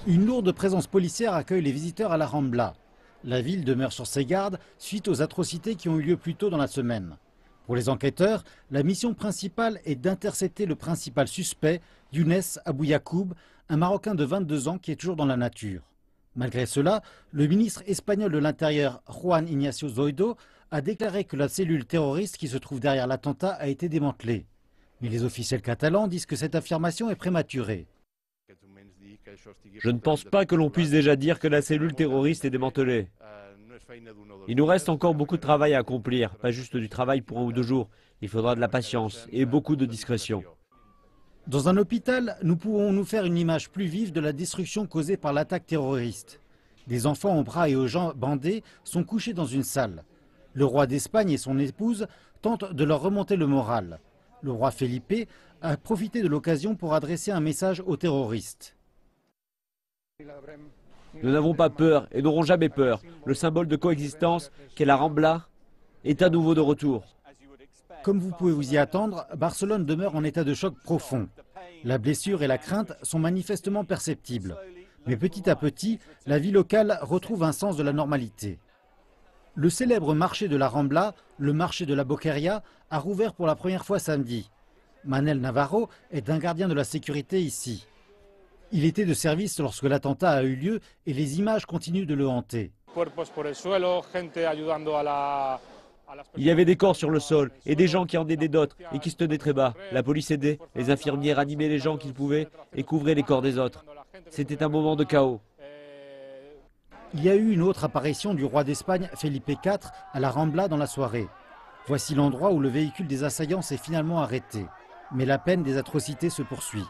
Une lourde présence policière accueille les visiteurs à la Rambla. La ville demeure sur ses gardes suite aux atrocités qui ont eu lieu plus tôt dans la semaine. Pour les enquêteurs, la mission principale est d'intercepter le principal suspect, Younes Abou Yacoub, un Marocain de 22 ans qui est toujours dans la nature. Malgré cela, le ministre espagnol de l'Intérieur, Juan Ignacio Zoido, a déclaré que la cellule terroriste qui se trouve derrière l'attentat a été démantelée. Mais les officiels catalans disent que cette affirmation est prématurée. Je ne pense pas que l'on puisse déjà dire que la cellule terroriste est démantelée. Il nous reste encore beaucoup de travail à accomplir, pas juste du travail pour 1 ou 2 jours. Il faudra de la patience et beaucoup de discrétion. Dans un hôpital, nous pouvons nous faire une image plus vive de la destruction causée par l'attaque terroriste. Des enfants aux bras et aux jambes bandés sont couchés dans une salle. Le roi d'Espagne et son épouse tentent de leur remonter le moral. Le roi Felipe a profité de l'occasion pour adresser un message aux terroristes. Nous n'avons pas peur et n'aurons jamais peur. Le symbole de coexistence qu'est la Rambla est à nouveau de retour. Comme vous pouvez vous y attendre, Barcelone demeure en état de choc profond. La blessure et la crainte sont manifestement perceptibles. Mais petit à petit, la vie locale retrouve un sens de la normalité. Le célèbre marché de la Rambla, le marché de la Boqueria, a rouvert pour la première fois samedi. Manel Navarro est un gardien de la sécurité ici. Il était de service lorsque l'attentat a eu lieu et les images continuent de le hanter. Il y avait des corps sur le sol et des gens qui en aidaient d'autres et qui se tenaient très bas. La police aidait, les infirmières animaient les gens qu'ils pouvaient et couvraient les corps des autres. C'était un moment de chaos. Il y a eu une autre apparition du roi d'Espagne, Felipe IV, à la Rambla dans la soirée. Voici l'endroit où le véhicule des assaillants s'est finalement arrêté. Mais la peine des atrocités se poursuit.